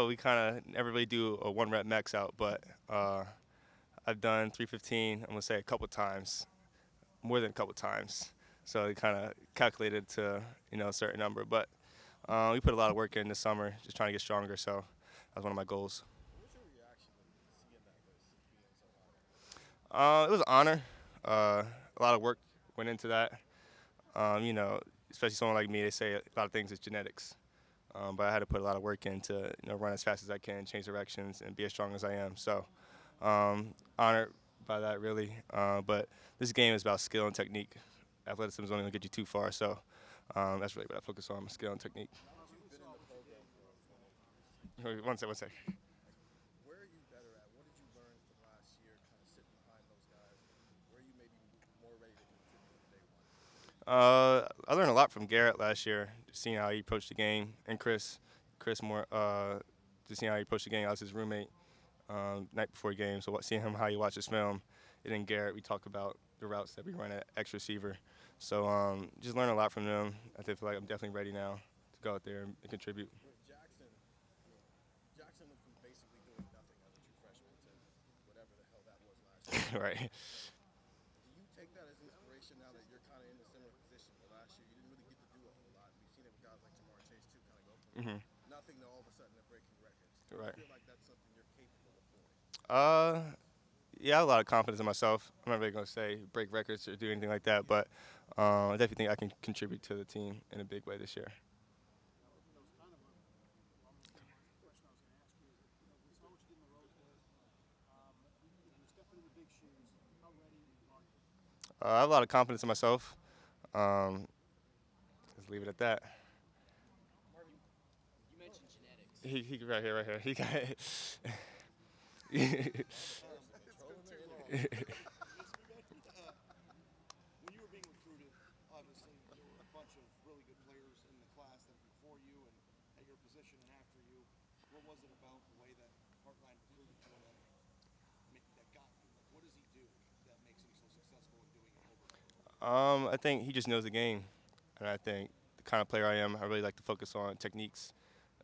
We kind of never really do a one rep max out, but I've done 315. I'm gonna say a couple times, more than a couple times. So it kind of calculated to a certain number, but we put a lot of work in this summer, just trying to get stronger. So that's one of my goals. It was an honor. A lot of work went into that. You know, especially someone like me, they say a lot of things is genetics. But I had to put a lot of work in to run as fast as I can, change directions, and be as strong as I am. So honored by that, really. But this game is about skill and technique. Athleticism is only going to get you too far. So that's really what I focus on, skill and technique. Wait, one sec, one sec. Where are you better at? What did you learn from last year, kind of sitting behind those guys, and where are you maybe more ready to contribute on day one? I learned a lot from Garrett last year, just seeing how he approached the game, and Chris more, just seeing how he approached the game. I was his roommate night before game, so seeing him how he watches film. And then Garrett, we talk about the routes that we run at X receiver. So just learn a lot from them. I feel like I'm definitely ready now to go out there and contribute. With Jackson, I mean, Jackson went from basically doing nothing as a true freshman to whatever the hell that was last year. Right. Do you take that as inspiration now that you're kind of in a similar position? But last year, you didn't really get to do a whole lot. We've seen it with guys like Jamar Chase, too, kind of go from Hmm. nothing to all of a sudden they're breaking records. Do you Right. feel like that's something you're capable of doing? Uh, yeah, I have a lot of confidence in myself. I'm not really gonna say break records or do anything like that, but I definitely think I can contribute to the team in a big way this year. I have a lot of confidence in myself. Um, let's leave it at that. Marvin, you mentioned genetics. He right here, right here. He got it. Trolling the internet. When you were being recruited, obviously there were a bunch of really good players in the class that were before you and at your position and after you. What was it about the way that Hartline recruited you and that got you? Like, what does he do that makes him so successful in doing it over and over? I think he just knows the game, and I think the kind of player I am, I really like to focus on techniques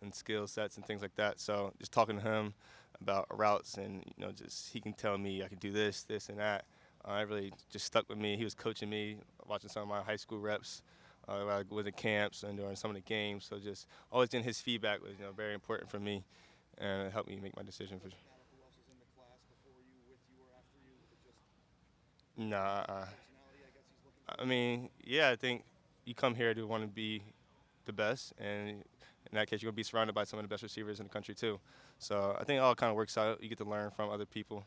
and skill sets and things like that. So just talking to him about routes and just he can tell me I can do this, this, and that. It really just stuck with me. He was coaching me, watching some of my high school reps, while I was in camps and during some of the games. So just always getting his feedback was very important for me, and it helped me make my decision. For Does it matter who else is in the class before you, with you, or after you? It just nah, personality, I guess he's looking for. I mean, yeah, I think you come here to want to be the best, and in that case, you're gonna be surrounded by some of the best receivers in the country too. So I think it all kind of works out. You get to learn from other people,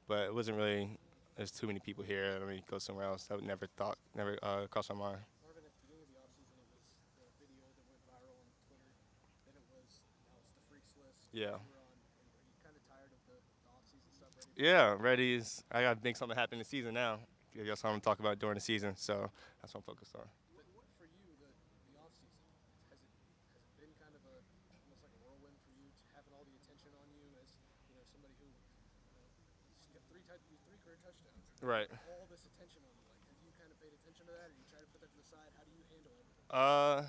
but it wasn't really. There's too many people here. Let me go somewhere else. I would never thought, never crossed my mind. Marvin, at the beginning of the offseason, it was the video that went viral on Twitter. Then it was now it's the freaks list. Yeah. You were on. Are you kind of tired of the offseason stuff? Ready for Yeah, ready. I gotta make something happen in the season now. That's what I'm gonna talk about during the season. So that's what I'm focused on. for you the offseason? Has it been kind of a almost like a whirlwind for you, having all the attention on you as somebody who you have you have three career touchdowns. Right. All this attention on you. Like, have you kind of paid attention to that, or you try to put that to the side? How do you handle everything? Uh,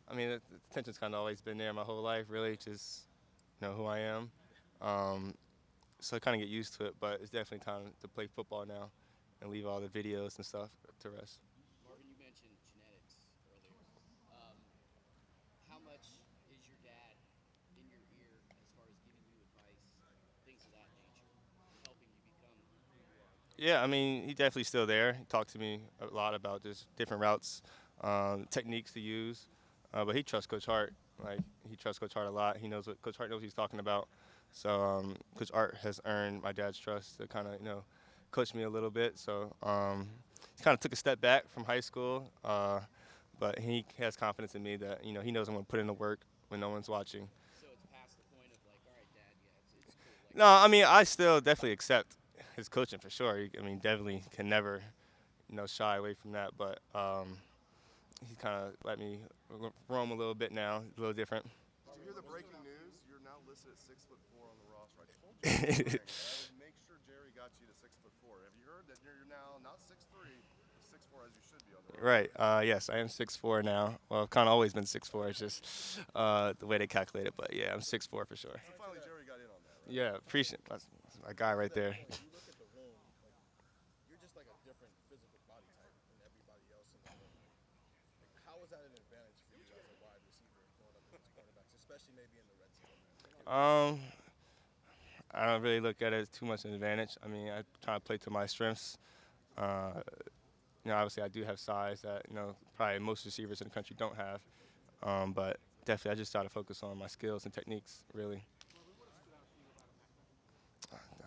I mean, the tension's kind of always been there my whole life, really. Just know who I am. Um, so I kind of get used to it, but it's definitely time to play football now and leave all the videos and stuff to rest. Marvin, you mentioned genetics earlier. Um, how much is your dad in your ear as far as giving you advice, things of that nature, and helping you become who you are? Yeah, I mean, he's definitely still there. He talked to me a lot about just different routes, techniques to use. But he trusts Coach Hart. Like he trusts Coach Hart a lot. He knows what Coach Hart knows what he's talking about. So Coach Hart has earned my dad's trust to kind of coach me a little bit. So he kind of took a step back from high school, but he has confidence in me that he knows I'm going to put in the work when no one's watching. So it's past the point of like, all right, Dad, yeah, it's cool. Like, No, I mean I still definitely accept his coaching for sure. I mean definitely can never shy away from that. But he kind of let me roam a little bit now, a little different. Did you hear the breaking news? You're now listed at 6'4" on the roster. I told you I would make sure Jerry got you to 6'4". Have you heard that you're now not 6'3", 6'4" as you should be on the Right. Yes, I am 6'4" now. Well, I've kind of always been 6'4". It's just the way they calculate it. But yeah, I'm 6'4" for sure. So finally, Jerry got in on that, right? Yeah, appreciate that's my guy right there. You look at the room, like you're just like a different physical body type than everybody else in the room. Like, how is that an advantage for you as a wide receiver going up against cornerbacks, especially maybe in the red zone? Um, I don't really look at it as too much an advantage. I mean, I try to play to my strengths. Uh, obviously I do have size that probably most receivers in the country don't have. But definitely, I just try to focus on my skills and techniques. Really.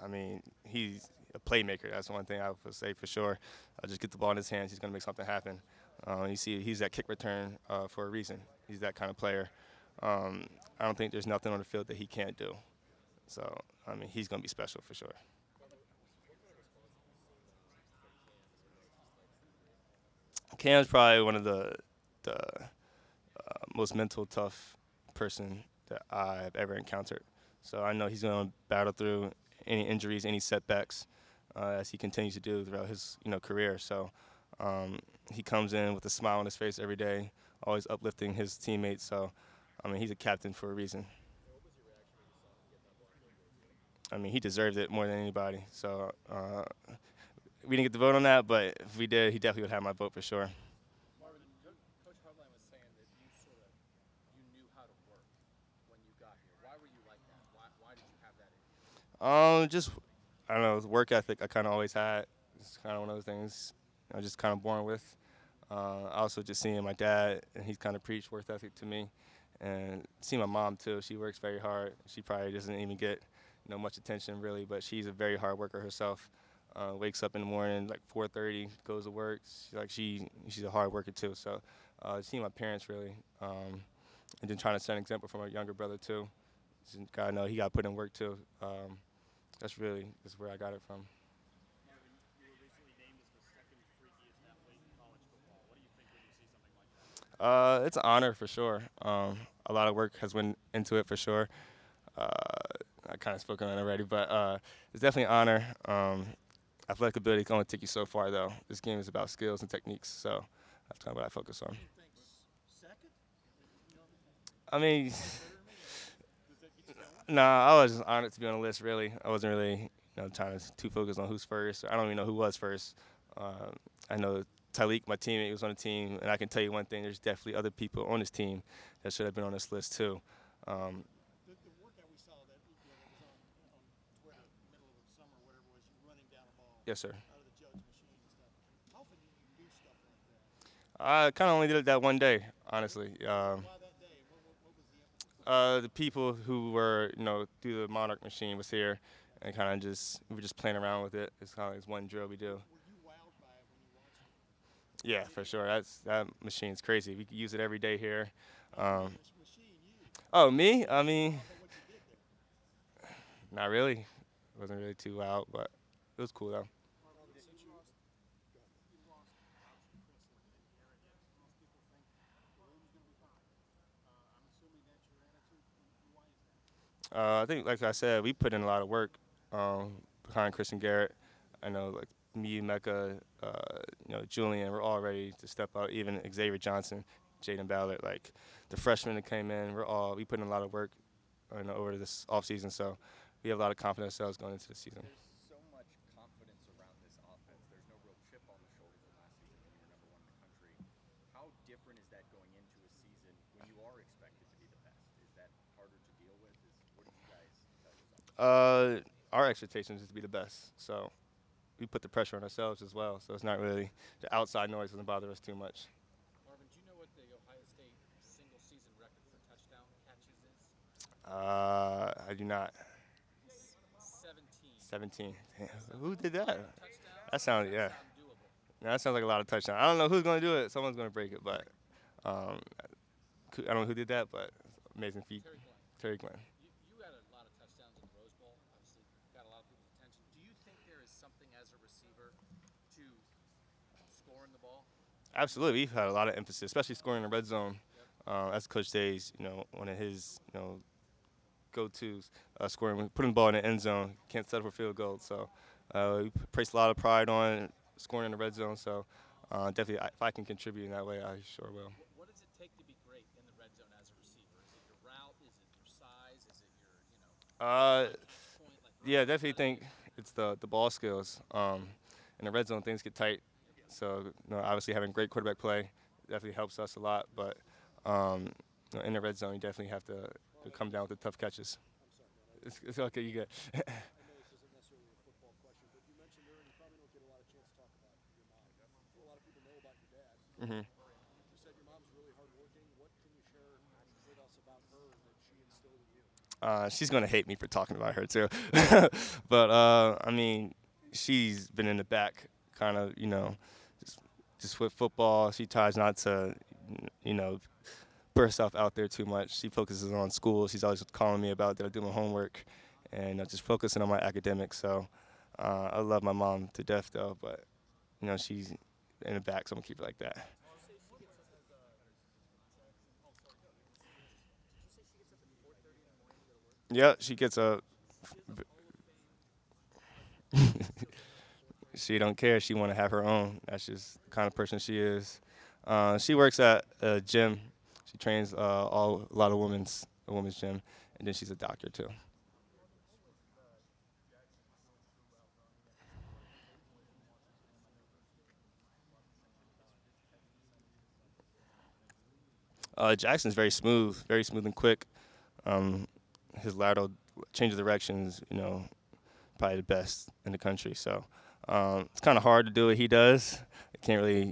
I mean, he's a playmaker. That's one thing I would say for sure. Just get the ball in his hands. He's going to make something happen. You see, he's that kick return for a reason. He's that kind of player. I don't think there's nothing on the field that he can't do. So, I mean, he's going to be special for sure. Cam's probably one of the most mental tough person that I've ever encountered. So I know he's going to battle through any injuries, any setbacks, as he continues to do throughout his career. So he comes in with a smile on his face every day, always uplifting his teammates. So I mean, he's a captain for a reason. I mean, he deserved it more than anybody. So we didn't get the vote on that, but if we did, he definitely would have my vote for sure. Marvin, Coach Hartline was saying that you knew how to work when you got here. Why were you like that? Why did you have that in you? Just I don't know, the work ethic I kind of always had. It's kind of one of those things I was just kind of born with. Also, just seeing my dad, and he's kind of preached work ethic to me, and seeing my mom too. She works very hard. She probably doesn't even get much attention really, but she's a very hard worker herself. Wakes up in the morning like 4:30, goes to work. She's a hard worker too. So seeing my parents really, and then trying to set an example for my younger brother too. God know he got put in work too. That's where I got it from. Marvin, you were recently named as the second freakiest athlete in college football. What do you think when you see something like that? It's an honor for sure. A lot of work has went into it for sure. I kind of spoken on it already, but it's definitely an honor. Athletic ability can only take you so far, though. This game is about skills and techniques, so that's kind of what I focus on. Second? I mean, nah, I was just honored to be on the list. Really, I wasn't really trying to too focus on who's first. I don't even know who was first. I know Tyleek, my teammate, was on the team, and I can tell you one thing: there's definitely other people on this team that should have been on this list too. The workout we saw that was on Twitter, middle of the summer, whatever it was, you running down a ball Yes, sir. out of the judge machine and stuff. How often do you do stuff like that? I kind of only did it that one day, honestly. Why that day? What was the impetus? The people who were, through the Monarch machine was here, and kind of we were just playing around with it. It's kind of like one drill we do. Were you wowed by it when you watched it? Yeah, for sure. That machine's crazy. We could use it every day here. Which machine? You? Oh, me? I mean, What you did there? not really. Wasn't really too out, but it was cool though. I think, like I said, we put in a lot of work behind Chris and Garrett. I know, like me, Mecca, Julian, we're all ready to step out. Even Xavier Johnson, Jaden Ballard, like the freshmen that came in, we put in a lot of work over this offseason. So we have a lot of confidence in ourselves going into the season. There's so much confidence around this offense. There's no real chip on the shoulder from last season when you were number one in the country. How different is that going into a season when you are expected to be the best? Is that harder to deal with? What do you guys tell yourself? Our expectations is to be the best. So we put the pressure on ourselves as well. So it's not really the outside noise doesn't bother us too much. Marvin, do you know what the Ohio State single season record for touchdown catches is? I do not. 17. 17. Damn, who did that? Touchdown? That sounds, yeah. Sound doable. That sounds like a lot of touchdowns. I don't know who's going to do it. Someone's going to break it, but I don't know who did that, but amazing feat. Terry Glenn. Terry Glenn. You had a lot of touchdowns in the Rose Bowl. Obviously, got a lot of people's attention. Do you think there is something as a receiver to scoring the ball? Absolutely. We've had a lot of emphasis, especially scoring in the red zone. That's Coach Day's, one of his, go-tos, scoring, putting the ball in the end zone. Can't settle for field goals. So we place a lot of pride on scoring in the red zone. So definitely, if I can contribute in that way, I sure will. What does it take to be great in the red zone as a receiver? Is it your route? Is it your size? Is it your, Uh, point? Like, yeah, definitely think it's the ball skills. In the red zone, things get tight. So, obviously having great quarterback play definitely helps us a lot. But um, in the red zone, you definitely have to come down with the tough catches. It's okay, you get. I know this isn't necessarily a football question, but you mentioned earlier you probably don't get a lot of chance to talk about your mom. A lot of people know about your dad. hmm You said your mom's really hardworking. What can you share with us about her that she instilled in you? She's gonna hate me for talking about her too, but I mean, she's been in the back, kind of, just, just with football. She tries not to, you know, put herself out there too much. She focuses on school. She's always calling me about that I do my homework, and just focusing on my academics. So I love my mom to death though, but she's in the back, so I'm gonna keep it like that. Yeah, she gets up. She don't care. She want to have her own. That's just the kind of person she is. She works at a gym. She trains a lot of women's gym, and then she's a doctor too. Jackson's very smooth and quick. Um, his lateral change of directions, probably the best in the country. So it's kind of hard to do what he does. I can't really,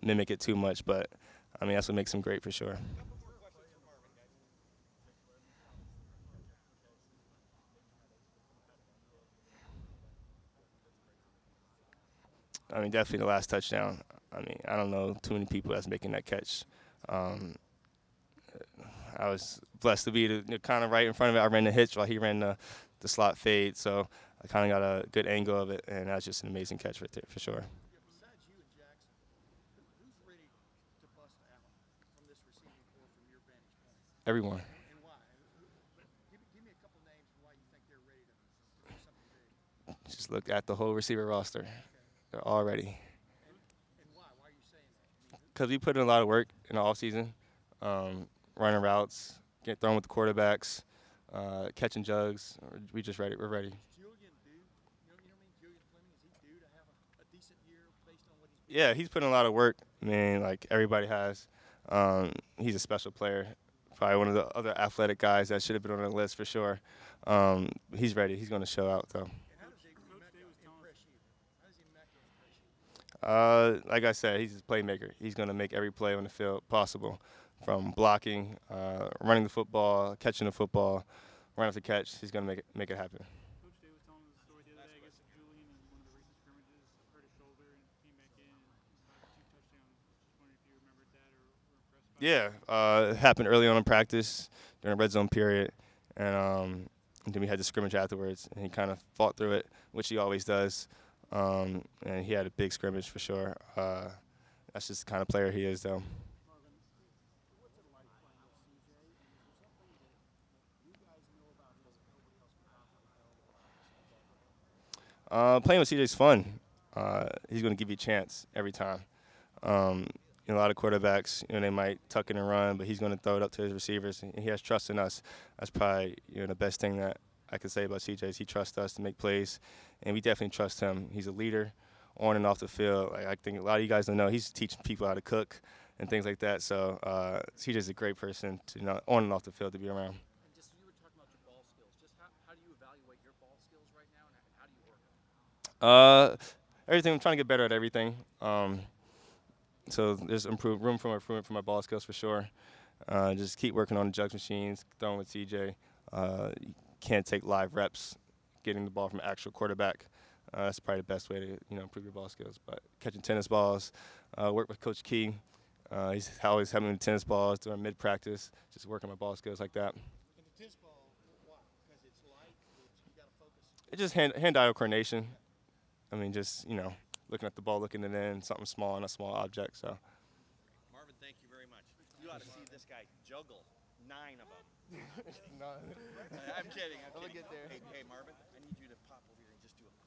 mimic it too much, but I mean that's what makes him great for sure. I mean, definitely the last touchdown. I mean, I don't know too many people that's making that catch. Um, I was blessed to be kind of right in front of it. I ran the hitch while he ran the slot fade, so I kind of got a good angle of it, and that was just an amazing catch right there for sure. Yeah, besides you and Jackson, who's ready to bust out from this receiving core from your vantage point? Everyone. And why? Give me a couple names and why you think they're ready to do something big. Just look at the whole receiver roster. They're all ready. And why? Why are you saying that? I mean, Because we put in a lot of work in the offseason, running routes, getting thrown with the quarterbacks, catching jugs. We just ready. We're ready. is Julian due? You know what I mean? Julian Fleming, is he due to have a decent year based on what he's been Yeah, he's putting a lot of work. I mean, like everybody has. He's a special player. Probably one of the other athletic guys that should have been on the list for sure. He's ready. He's going to show out though. And how does Avery Mecca impress you? How does he Mecca impress you? Like I said, he's a playmaker. He's going to make every play on the field possible, from blocking, running the football, catching the football, run after catch. He's going to make it happen. Coach Day was telling us a story the other day. I guess Julian in one of the recent scrimmages hurt his shoulder and came back in and got 2 touchdowns. Just wondering if you remembered that or were impressed by Yeah, it happened early on in practice during the red zone period, and then we had the scrimmage afterwards, and he kind of fought through it, which he always does. And he had a big scrimmage for sure. That's just the kind of player he is, though. Marvin, what's it like playing with CJ? And is there something that you guys know about him that nobody else can possibly know about? Playing with CJ's fun. He's going to give you a chance every time. A lot of quarterbacks, they might tuck it and run, but he's going to throw it up to his receivers, and he has trust in us. That's probably the best thing that I could say about CJ is he trusts us to make plays, and we definitely trust him. He's a leader on and off the field. Like, I think a lot of you guys don't know he's teaching people how to cook and things like that. So CJ's a great person to on and off the field to be around. And just you were talking about your ball skills. Just how do you evaluate your ball skills right now, and how do you work them? Everything. I'm trying to get better at everything. So there's room for improvement for my ball skills for sure. Just keep working on the jugs machines, throwing with CJ. You can't take live reps, getting the ball from an actual quarterback. That's probably the best way to improve your ball skills. But catching tennis balls, work with Coach Key. He's always having me with tennis balls during mid practice, just working my ball skills like that. And the tennis ball, why? Because it's light, you got to focus. It's just hand-eye coordination. I mean, just looking at the ball, looking it in, something small and a small object. So. Marvin, thank you very much. You ought to see this guy juggle 9 of them. I'm kidding. Get there. Hey, Marvin, I need you